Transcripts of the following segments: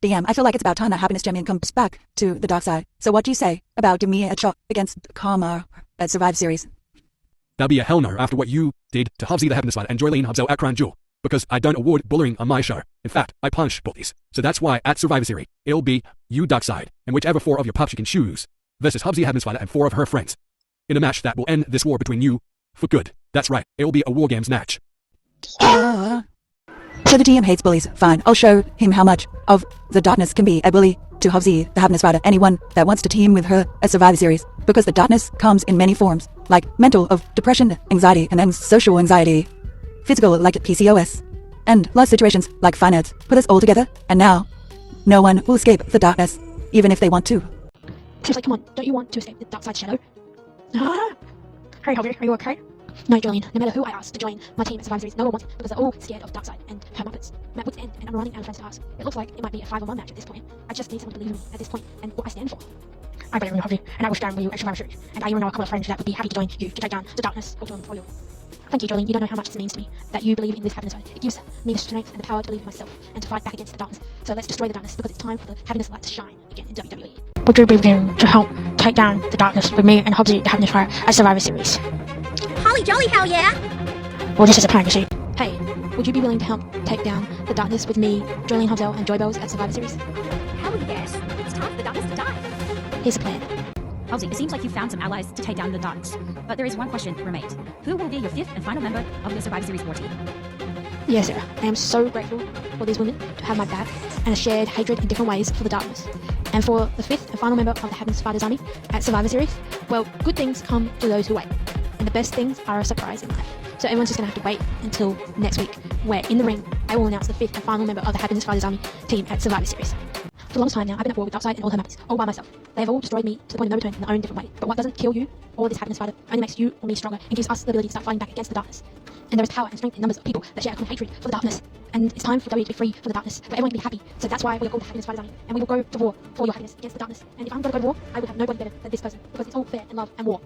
DM, I feel like it's about time that Happiness Champion comes back to the dark side. So what do you say about giving me a shot against Karma at Survive Series? That'd be a hell no after what you did to Hobbzie the Happiness Fighter and Joylene Hubzel at Crown Jewel. Because I don't award bullying on my show. In fact, I punish bullies. So that's why at Survivor Series, it'll be you dark side, and whichever 4 of your pups you can choose, versus Hobbzie Happiness Fighter and 4 of her friends. In a match that will end this war between you for good. That's right, it'll be a War Games match. So the DM hates bullies. Fine, I'll show him how much of the darkness can be a bully to Hobbzie the Happiness Fighter, anyone that wants to team with her at Survivor Series. Because the darkness comes in many forms, like mental of depression, anxiety, and then social anxiety. Physical like PCOS. And life situations like finance put us all together, and now no one will escape the darkness, even if they want to. Seriously, come on, don't you want to escape the dark side shadow? Hey, Hobbzie, are you okay? No, Jolene, no matter who I ask to join my team at Survivor Series, no one wants because they're all scared of Darkseid and her Muppets. I'm at wit's end, and I'm running out of friends to ask. It looks like it might be a 5-on-1 match at this point. I just need someone to believe in me at this point and what I stand for. I believe in you, Hobbzie, and I will stand with you at Survivor Series. And I even know a couple of friends that would be happy to join you to take down the darkness or join for you. Thank you, Jolene. You don't know how much this means to me, that you believe in this happiness fight. It gives me the strength and the power to believe in myself and to fight back against the darkness. So let's destroy the darkness because it's time for the happiness light to shine again in WWE. Would you be willing to help take down the darkness with me and Hobbzie the Happiness Fire at Survivor Series? Holly jolly, hell yeah! Well, this is a plan, you see. Hey, would you be willing to help take down the darkness with me, Jolene Hubzel, and Joy Bells at Survivor Series? Hell yes! It's time for the darkness to die! Here's the plan. Hobbzie, it seems like you found some allies to take down the darkness, but there is one question remains. Who will be your 5th and final member of your Survivor Series war team? Yes, Sarah. I am so grateful for these women to have my back and a shared hatred in different ways for the darkness. And for the 5th and final member of the Happiness Fighters Army at Survivor Series, well, good things come to those who wait. And the best things are a surprise in life. So everyone's just going to have to wait until next week, where in the ring, I will announce the 5th and final member of the Happiness Fighters Army team at Survivor Series. For the longest time now, I've been at war with Darkseid and all her Muppets, all by myself. They have all destroyed me to the point of no return in their own different way. But what doesn't kill you, or this happiness fighter, only makes you or me stronger and gives us the ability to start fighting back against the darkness. And there is power and strength in numbers of people that share a common hatred for the darkness. And it's time for W to be free from the darkness, for everyone to be happy. So that's why we are called the Happiness Fighters Army. And we will go to war for your happiness against the darkness. And if I'm going to go to war, I would have nobody better than this person, because it's all fair and love and war.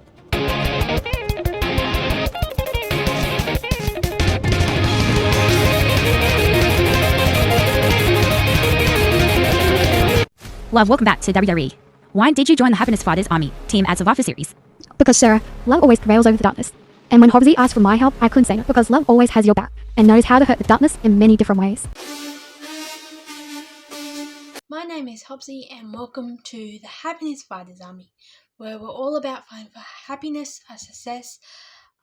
Love, welcome back to WWE. Why did you join the Happiness Fighters Army team at Survivor Series? Because, Sarah, love always prevails over the darkness. And when Hobbzie asked for my help, I couldn't say no, because love always has your back and knows how to hurt the darkness in many different ways. My name is Hobbzie and welcome to the Happiness Fighters Army, where we're all about fighting for happiness, our success,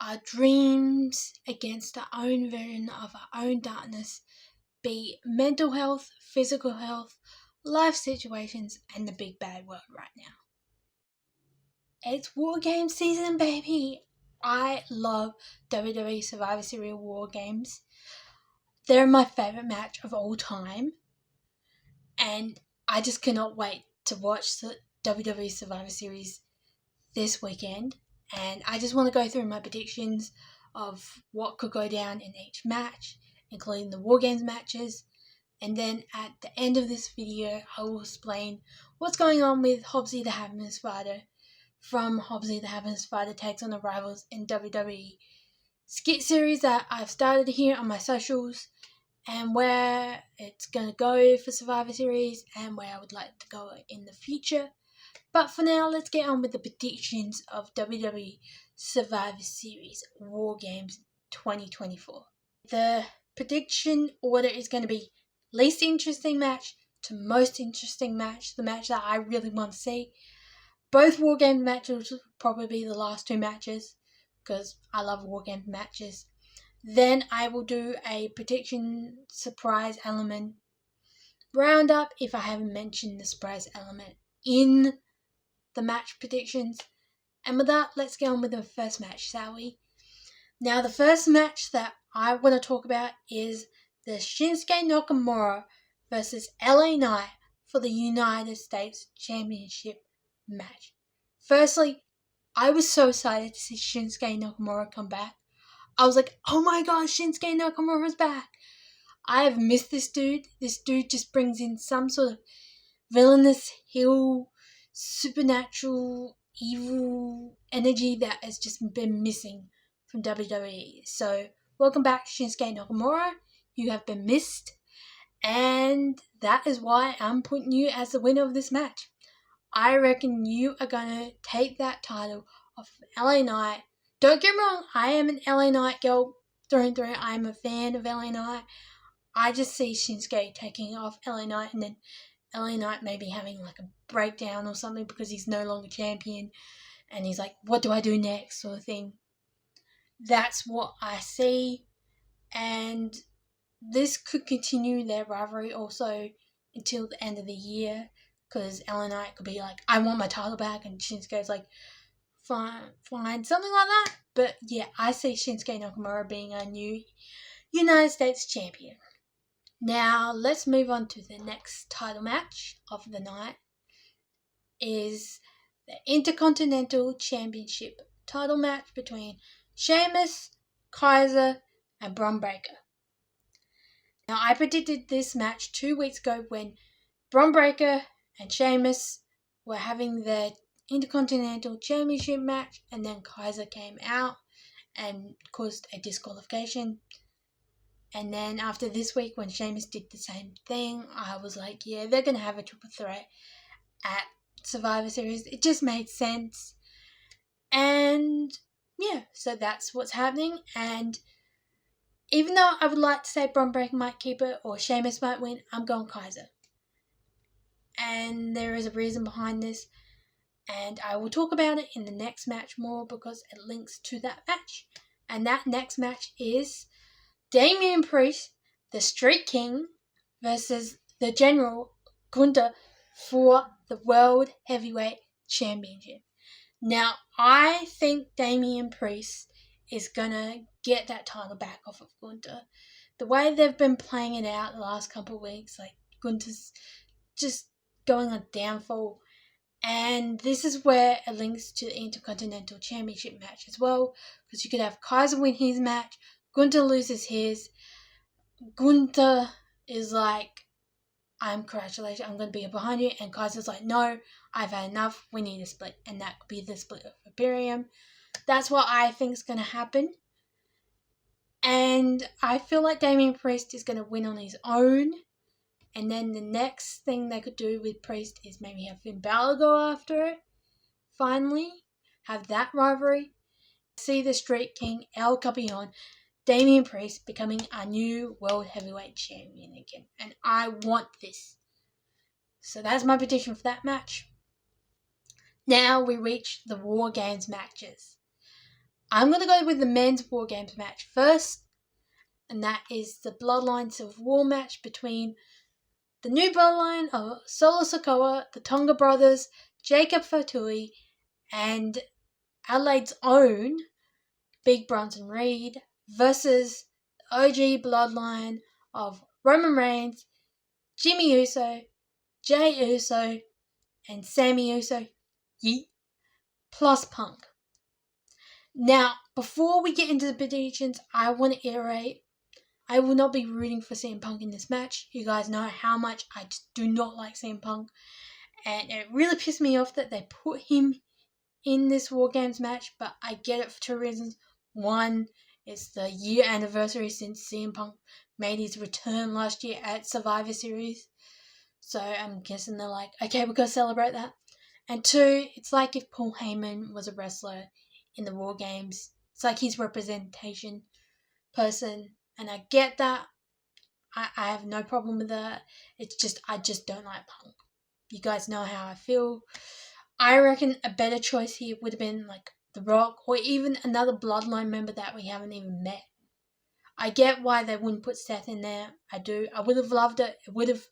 our dreams against our own version of our own darkness, be it mental health, physical health, life situations, and the big bad world right now. It's War Games season, baby! I love WWE Survivor Series War Games. They're my favourite match of all time. And I just cannot wait to watch the WWE Survivor Series this weekend. And I just want to go through my predictions of what could go down in each match, including the War Games matches. And then at the end of this video, I will explain what's going on with Hobbzie the Happiness Fighter from Hobbzie the Happiness Fighter Takes on the Rivals in WWE skit series that I've started here on my socials, and where it's going to go for Survivor Series and where I would like to go in the future. But for now, let's get on with the predictions of WWE Survivor Series War Games 2024. The prediction order is going to be least interesting match to most interesting match, the match that I really want to see. Both War Games matches will probably be the last 2 matches, because I love War Games matches. Then I will do a prediction surprise element roundup if I haven't mentioned the surprise element in the match predictions. And with that, let's get on with the first match, shall we? Now, the first match that I want to talk about is the Shinsuke Nakamura versus LA Knight for the United States Championship match. Firstly, I was so excited to see Shinsuke Nakamura come back. I was like, oh my god, Shinsuke Nakamura's back. I have missed this dude. This dude just brings in some sort of villainous, heel, supernatural, evil energy that has just been missing from WWE. So, welcome back, Shinsuke Nakamura. You have been missed. And that is why I'm putting you as the winner of this match. I reckon you are going to take that title off of LA Knight. Don't get me wrong, I am an LA Knight girl through and through. I'm a fan of LA Knight. I just see Shinsuke taking off LA Knight and then LA Knight maybe having like a breakdown or something because he's no longer champion. And he's like, what do I do next, sort of thing. That's what I see. And this could continue their rivalry also until the end of the year. Because LA Knight could be like, I want my title back. And Shinsuke's like, fine, something like that. But yeah, I see Shinsuke Nakamura being our new United States champion. Now, let's move on to the next title match of the night. Is the Intercontinental Championship title match between Sheamus, Kaiser, and Bron Breakker. Now, I predicted this match 2 weeks ago when Bron Breakker and Sheamus were having their Intercontinental Championship match, and then Kaiser came out and caused a disqualification. And then after this week, when Sheamus did the same thing, I was like, yeah, they're going to have a triple threat at Survivor Series. It just made sense. And yeah, so that's what's happening. And even though I would like to say Bron Breakker might keep it or Sheamus might win, I'm going Kaiser. And there is a reason behind this. And I will talk about it in the next match more because it links to that match. And that next match is Damian Priest, the Street King, versus the General Gunther for the World Heavyweight Championship. Now, I think Damian Priest is going to get that title back off of Gunther. The way they've been playing it out the last couple of weeks, like Gunther's just going on downfall. And this is where it links to the Intercontinental Championship match as well, because you could have Kaiser win his match, Gunther loses his. Gunther is like, congratulations, I'm going to be behind you. And Kaiser's like, no, I've had enough. We need a split. And that could be the split of Imperium. That's what I think is going to happen. And I feel like Damian Priest is going to win on his own. And then the next thing they could do with Priest is maybe have Finn Balor go after it. Finally, have that rivalry. See the Street King, El Campeon, Damian Priest becoming our new World Heavyweight Champion again. And I want this. So that's my prediction for that match. Now we reach the War Games matches. I'm going to go with the men's War Games match first. And that is the Bloodline Civil War match between the new bloodline of Solo Sikoa, the Tonga brothers, Jacob Fatui, and Adelaide's own Big Bronson Reed versus the OG bloodline of Roman Reigns, Jimmy Uso, Jey Uso, and Sammy Uso, plus Punk. Now, before we get into the predictions, I want to iterate, I will not be rooting for CM Punk in this match. You guys know how much I just do not like CM Punk. And it really pissed me off that they put him in this War Games match, but I get it for two reasons. One, it's the year anniversary since CM Punk made his return last year at Survivor Series. So I'm guessing they're like, okay, we're going to celebrate that. And two, it's like if Paul Heyman was a wrestler in the War Games. It's like his representation person. And I get that. I have no problem with that. It's just, I just don't like Punk. You guys know how I feel. I reckon a better choice here would have been like The Rock or even another Bloodline member that we haven't even met. I get why they wouldn't put Seth in there. I do. I would have loved it. It would have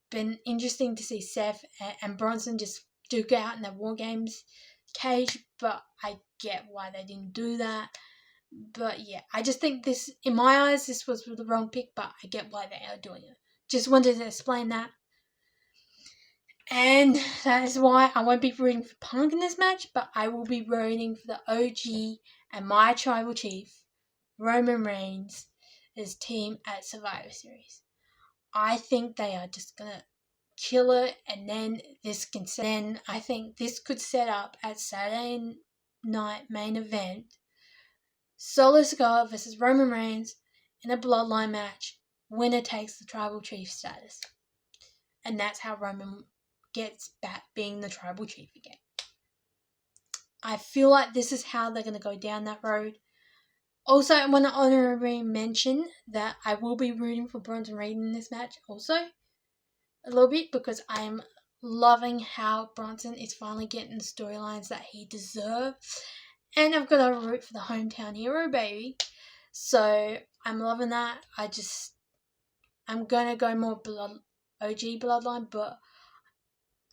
been interesting to see Seth and Bronson just duke out in their War Games cage, but I get why they didn't do that. But yeah, I just think this, in my eyes, this was the wrong pick, but I get why they are doing it. Just wanted to explain that. And that is why I won't be rooting for Punk in this match, but I will be rooting for the OG and my tribal chief, Roman Reigns, his team at Survivor Series. I think they are just going to kill it, and then I think this could set up at Saturday night main event, Solo Sikoa versus Roman Reigns in a Bloodline match winner takes the tribal chief status. And that's how Roman gets back being the tribal chief again. I feel like this is how they're going to go down that road. Also, I want to honorably mention that I will be rooting for Bronson Reed in this match also a little bit, because I'm loving how Bronson is finally getting the storylines that he deserves. And I've got to root for the hometown hero, baby. So I'm loving that. I'm going to go more OG bloodline, but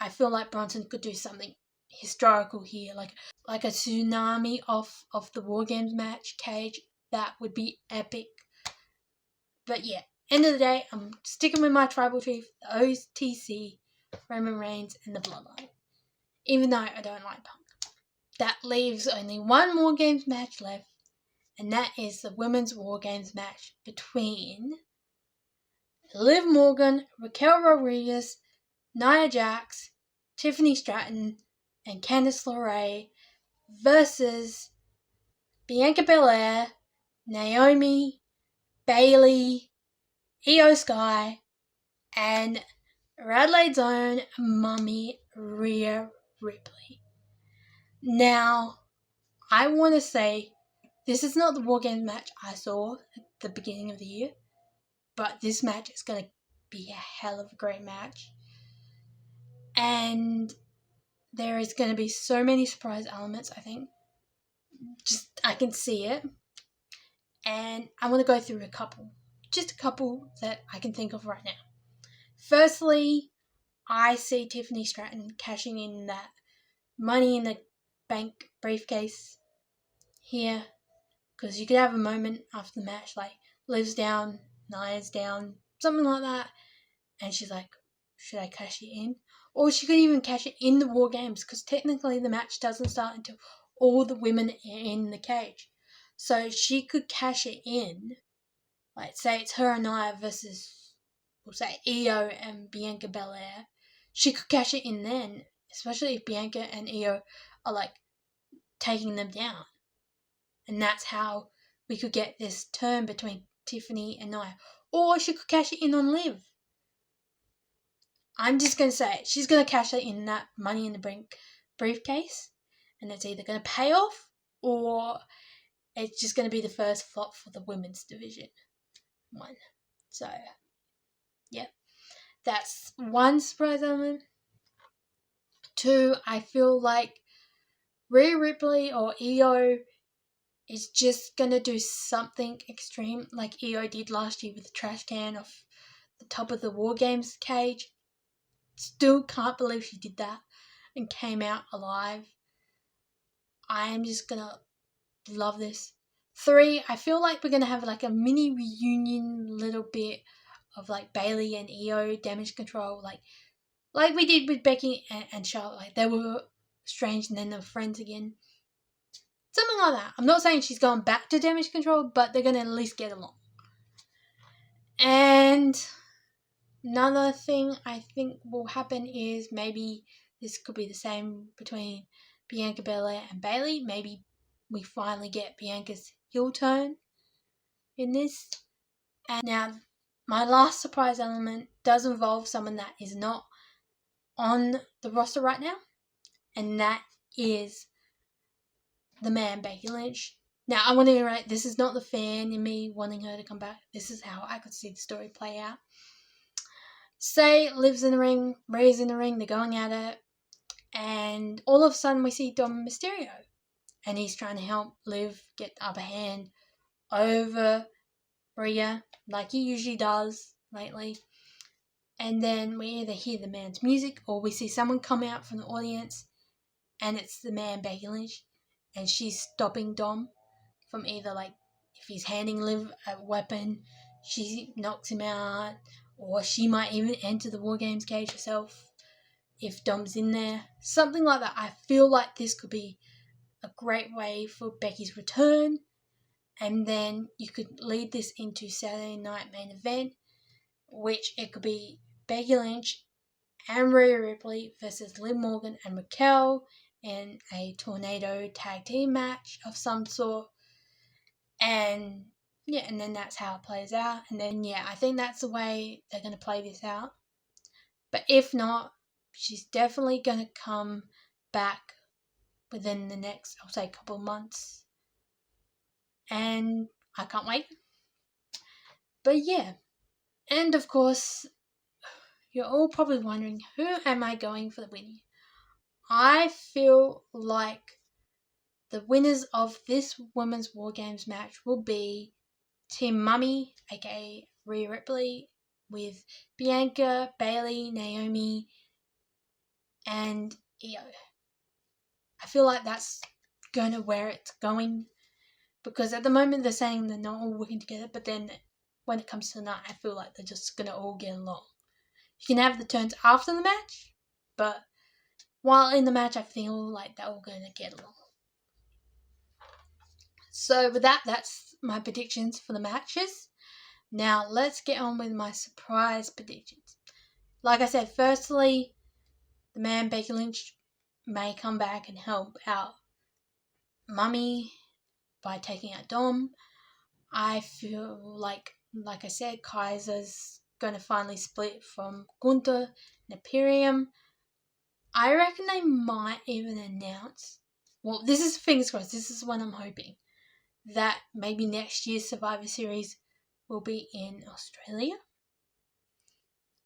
I feel like Bronson could do something historical here, like a tsunami off the War Games match cage. That would be epic. But yeah, end of the day, I'm sticking with my tribal chief, the OTC, Roman Reigns, and the Bloodline. Even though I don't like Punk. That leaves only one War Games match left, and that is the Women's War Games match between Liv Morgan, Raquel Rodriguez, Nia Jax, Tiffany Stratton, and Candice LeRae versus Bianca Belair, Naomi, Bayley, Io Sky, and Adelaide's own mummy, Rhea Ripley. Now, I want to say this is not the War Games match I saw at the beginning of the year, but this match is going to be a hell of a great match. And there is going to be so many surprise elements, I think. I can see it. And I want to go through just a couple that I can think of right now. Firstly, I see Tiffany Stratton cashing in that Money in the Bank briefcase here, because you could have a moment after the match, like Liv's down, Nia's down, something like that, and she's like, should I cash it in? Or she could even cash it in the War Games, because technically the match doesn't start until all the women are in the cage. So she could cash it in, like say it's her and Nia versus, we'll say Io and Bianca Belair. She could cash it in then, especially if Bianca and Io are like taking them down. And that's how we could get this turn between Tiffany and Nia. Or she could cash it in on Liv. I'm just going to say it. She's going to cash it in that Money in the Bank briefcase. And it's either going to pay off, or it's just going to be the first flop for the women's division. One. So, yeah. That's one surprise element. Two, I feel like Rhea Ripley or Io is just going to do something extreme like Io did last year with the trash can off the top of the War Games cage. Still can't believe she did that and came out alive. I am just going to love this. Three, I feel like we're going to have like a mini reunion little bit of like Bayley and Io Damage Control, like we did with Becky and Charlotte. Like they were estranged and then they were friends again. Something like that. I'm not saying she's going back to Damage Control, but they're going to at least get along. And another thing I think will happen is maybe this could be the same between Bianca Belair and Bayley. Maybe we finally get Bianca's heel turn in this. And now, my last surprise element does involve someone that is not on the roster right now, and that is the man Becky Lynch. Now, I want to reiterate, this is not the fan in me wanting her to come back. This is how I could see the story play out. Say Liv's in the ring, Rhea's in the ring, they're going at it, and all of a sudden we see Dom Mysterio, and he's trying to help Liv get the upper hand over Rhea, like he usually does lately. And then we either hear the man's music or we see someone come out from the audience and it's the man Becky Lynch, and she's stopping Dom from either, like, if he's handing Liv a weapon, she knocks him out, or she might even enter the War Games cage herself if Dom's in there. Something like that. I feel like this could be a great way for Becky's return, and then you could lead this into Saturday Night Main Event, which it could be Becky Lynch and Rhea Ripley versus Liv Morgan and Raquel in a tornado tag team match of some sort. And yeah, and then that's how it plays out. And then, yeah, I think that's the way they're going to play this out. But if not, she's definitely going to come back within the next, I'll say, couple of months. And I can't wait. But yeah, and of course, you're all probably wondering, who am I going for the win? I feel like the winners of this Women's War Games match will be Team Mummy, aka Rhea Ripley, with Bianca, Bayley, Naomi, and Io. I feel like that's gonna where it's going, because at the moment they're saying they're not all working together, but then when it comes to the night, I feel like they're just gonna all get along. You can have the turns after the match, but while in the match, I feel like they're all gonna get along. So with that, that's my predictions for the matches. Now let's get on with my surprise predictions. Like I said, firstly, the man Becky Lynch may come back and help out Mummy by taking out Dom. I feel like I said, Kaiser's going to finally split from Gunther and Imperium. I reckon they might even announce, well, this is fingers crossed, this is what I'm hoping, that maybe next year's Survivor Series will be in Australia.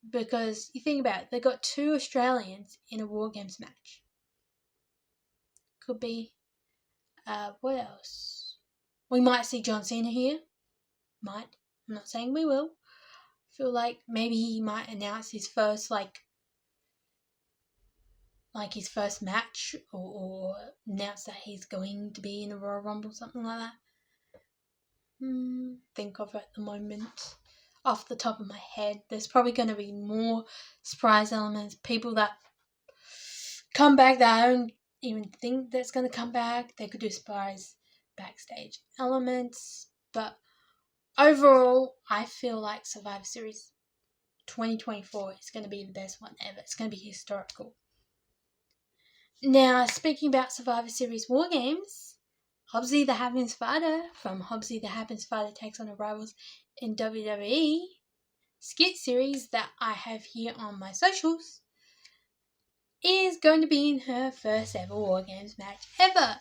Because you think about it, they got 2 Australians in a War Games match. Could be, what else? We might see John Cena here. Might. I'm not saying we will. Feel like maybe he might announce his first, like his first match, or announce that he's going to be in the Royal Rumble, something like that. Think of it at the moment. Off the top of my head, there's probably going to be more surprise elements, people that come back that I don't even think that's going to come back. They could do surprise backstage elements, but overall, I feel like Survivor Series 2024 is going to be the best one ever. It's going to be historical. Now, speaking about Survivor Series War Games, Hobbzie the Happiness Fighter from Hobbzie the Happiness Fighter Takes on the Rivals in WWE skit series that I have here on my socials is going to be in her first ever War Games match ever.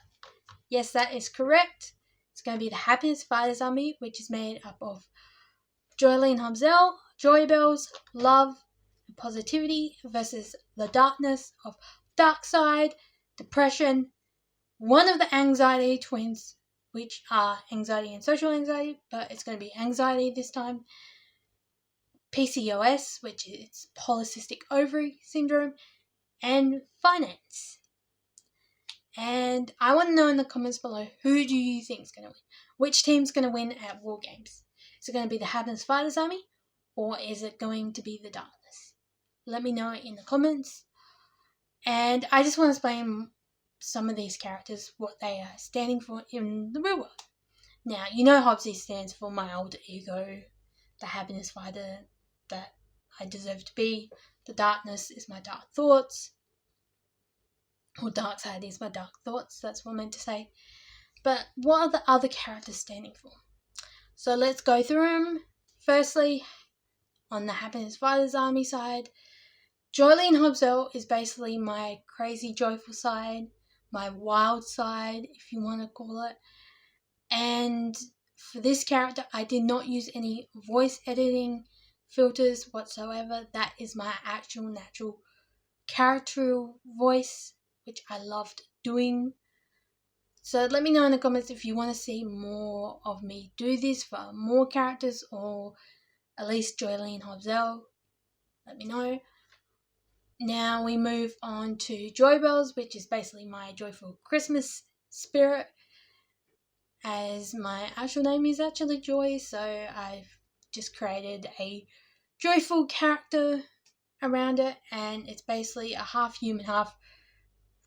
Yes, that is correct. It's going to be the Happiness Fighters Army, which is made up of Joylene Hobzel, Joy Bells, Love, and Positivity versus the Darkness of Dark Side, Depression, one of the Anxiety Twins, which are Anxiety and Social Anxiety, but it's going to be Anxiety this time, PCOS, which is Polycystic Ovary Syndrome, and Finance. And I want to know in the comments below, who do you think is going to win? Which team's going to win at War Games? Is it going to be the Happiness Fighters Army, or is it going to be the Darkness? Let me know in the comments. And I just want to explain some of these characters, what they are standing for in the real world. Now, you know Hobbzie stands for my alter ego, the happiness fighter that I deserve to be. The darkness is my dark thoughts. Or dark side is my dark thoughts, that's what I meant to say. But what are the other characters standing for? So let's go through them. Firstly, on the Happiness Fighters Army side, Joylene Hobzel is basically my crazy joyful side, my wild side, if you want to call it. And for this character, I did not use any voice editing filters whatsoever. That is my actual natural character voice, which I loved doing. So let me know in the comments if you want to see more of me do this for more characters, or at least Joylene Hobzel. Let me know. Now we move on to Joy Bells, which is basically my joyful Christmas spirit, as my actual name is actually Joy, so I've just created a joyful character around it, and it's basically a half human, half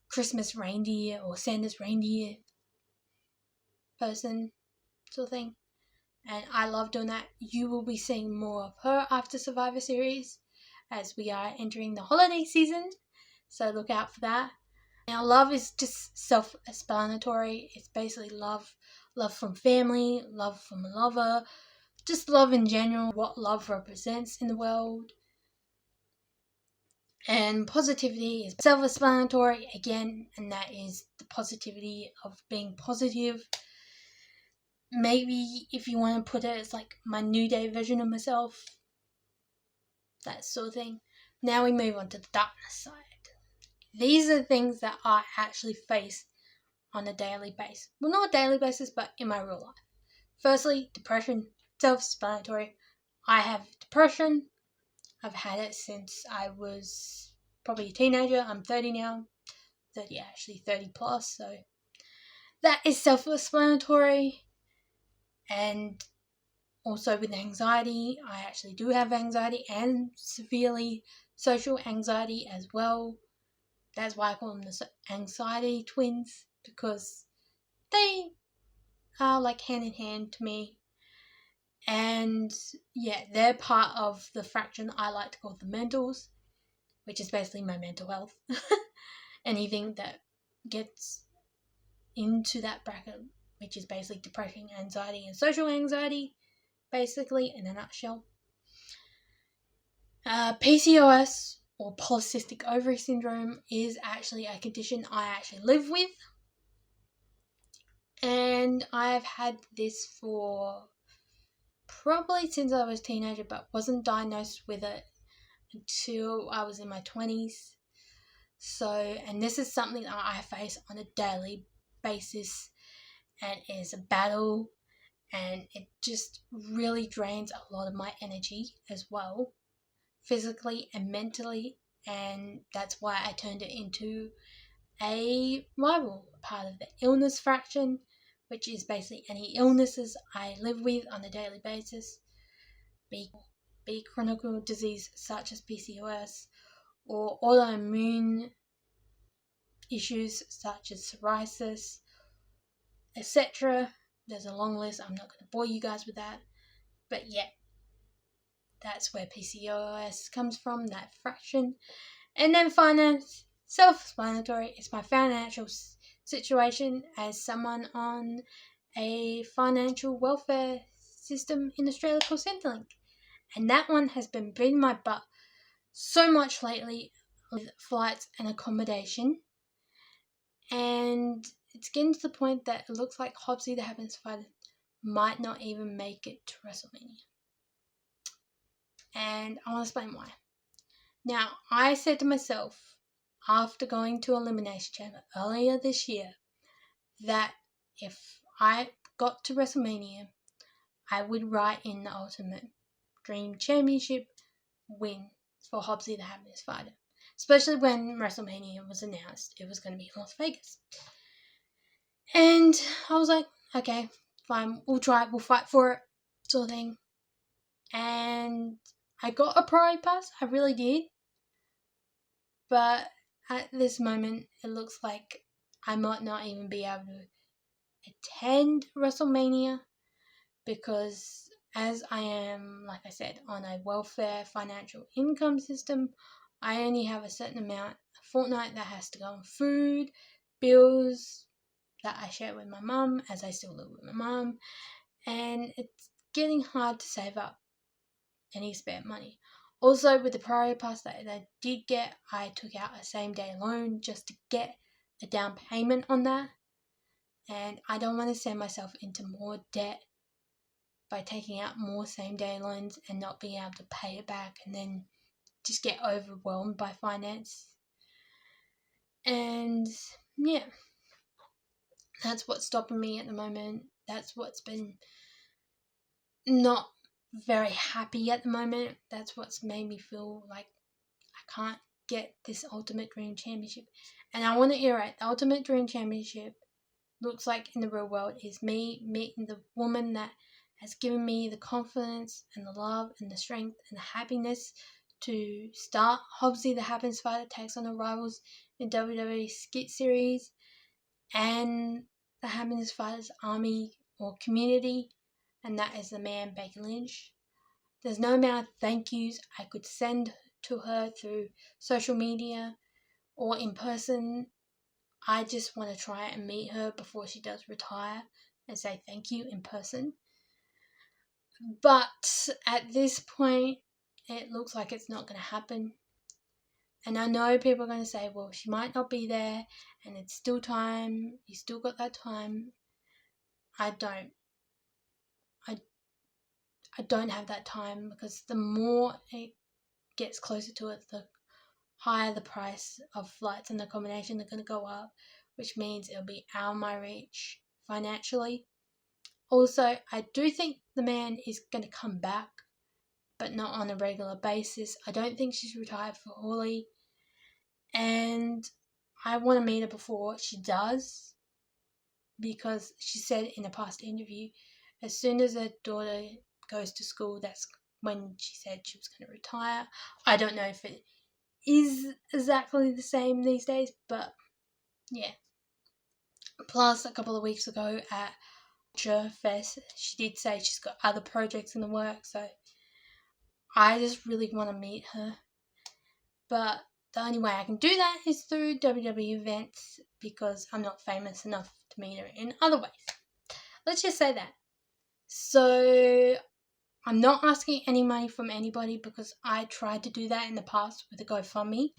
Christmas reindeer or Santa's reindeer person sort of thing. And I love doing that. You will be seeing more of her after Survivor Series, as we are entering the holiday season, so look out for that. Now, love is just self-explanatory. It's basically love love from family, love from a lover, just love in general, what love represents in the world. And positivity is self-explanatory again, and that is the positivity of being positive. Maybe if you want to put it as like my new day version of myself, that sort of thing. Now we move on to the darkness side. These are things that I actually face on a daily basis. Well, not a daily basis, but in my real life. Firstly, depression, self-explanatory. I have depression. I've had it since I was probably a teenager. I'm 30 now. 30 plus, so that is self-explanatory. And also with anxiety, I actually do have anxiety and severely social anxiety as well. That's why I call them the anxiety twins, because they are like hand in hand to me. And yeah, they're part of the fraction I like to call the mentals, which is basically my mental health. Anything that gets into that bracket, which is basically depression, anxiety, and social anxiety, basically in a nutshell. PCOS, or polycystic ovary syndrome, is actually a condition I actually live with. And I've had this for probably since I was a teenager, but wasn't diagnosed with it until I was in my 20s. So, and this is something that I face on a daily basis, and it is a battle, and it just really drains a lot of my energy as well, physically and mentally, and that's why I turned it into a rival, part of the illness fraction, which is basically any illnesses I live with on a daily basis, be chronic disease such as PCOS, or autoimmune issues such as psoriasis, etc. There's a long list. I'm not going to bore you guys with that. But yeah, that's where PCOS comes from, that fraction. And then finance, self-explanatory. It's my financial situation as someone on a financial welfare system in Australia called Centrelink. And that one has been beating my butt so much lately with flights and accommodation. And it's getting to the point that it looks like Hobbzie the Happiness Fighter might not even make it to WrestleMania. And I want to explain why. Now, I said to myself, after going to Elimination Chamber earlier this year, that if I got to WrestleMania, I would write in the Ultimate Dream Championship win for Hobbzie the Happiness Fighter. Especially when WrestleMania was announced, it was going to be in Las Vegas. And I was like, okay, fine, we'll try it, we'll fight for it, sort of thing. And I got a priority pass, I really did. But at this moment, it looks like I might not even be able to attend WrestleMania, because as I am, like I said, on a welfare financial income system, I only have a certain amount a fortnight that has to go on food, bills that I share with my mum, as I still live with my mum, and it's getting hard to save up any spare money. Also, with the priority pass that I did get, I took out a same-day loan just to get a down payment on that, and I don't want to send myself into more debt by taking out more same-day loans and not being able to pay it back, and then just get overwhelmed by finance. And yeah, that's what's stopping me at the moment. That's what's been not very happy at the moment. That's what's made me feel like I can't get this Ultimate Dream Championship. And I want to iterate, the Ultimate Dream Championship looks like in the real world is me meeting the woman that has given me the confidence and the love and the strength and the happiness to start Hobbzie the Happiness Fighter Takes on the Rivals in WWE Skit Series and the Happiness Fighters Army or community, and that is the man Becky Lynch. There's no amount of thank yous I could send to her through social media or in person. I just want to try and meet her before she does retire and say thank you in person. But at this point, it looks like it's not going to happen. And I know people are going to say, well, she might not be there and it's still time. You still got that time. I don't. I don't have that time, because the more it gets closer to it, the higher the price of flights and accommodation are going to go up, which means it'll be out of my reach financially. Also, I do think the man is going to come back, but not on a regular basis. I don't think she's retired for Hawley, and I want to meet her before she does, because she said in a past interview, as soon as her daughter goes to school, that's when she said she was going to retire. I don't know if it is exactly the same these days, but yeah. Plus, a couple of weeks ago at Fest, she did say she's got other projects in the works, so I just really want to meet her. But the only way I can do that is through WWE events, because I'm not famous enough to meet her in other ways. Let's just say that. So I'm not asking any money from anybody, because I tried to do that in the past with a GoFundMe,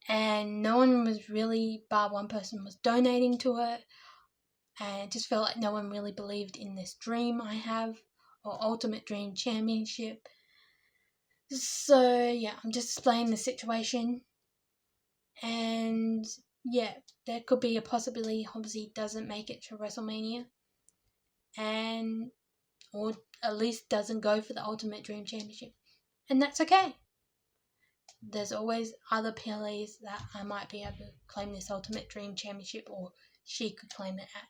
and no one was really, bar one person, was donating to it, and it just felt like no one really believed in this dream I have, or Ultimate Dream Championship. So yeah, I'm just explaining the situation, and yeah, there could be a possibility Hobbzie doesn't make it to WrestleMania, or at least doesn't go for the Ultimate Dream Championship, and that's okay. There's always other PLEs that I might be able to claim this Ultimate Dream Championship, or she could claim it at.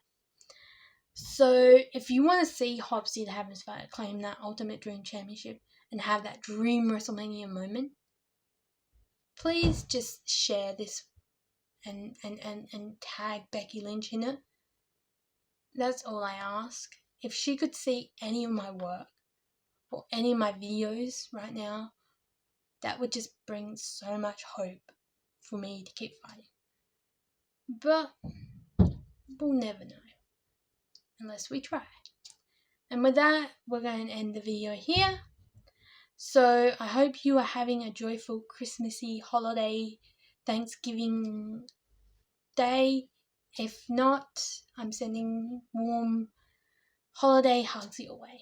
So if you want to see Hobbzie the Happiness Fighter claim that Ultimate Dream Championship and have that dream WrestleMania moment, please just share this and tag Becky Lynch in it. That's all I ask. If she could see any of my work or any of my videos right now, that would just bring so much hope for me to keep fighting. But we'll never know unless we try. And with that, we're going to end the video here. So I hope you are having a joyful Christmassy holiday, Thanksgiving day. If not, I'm sending warm holiday hugs your way.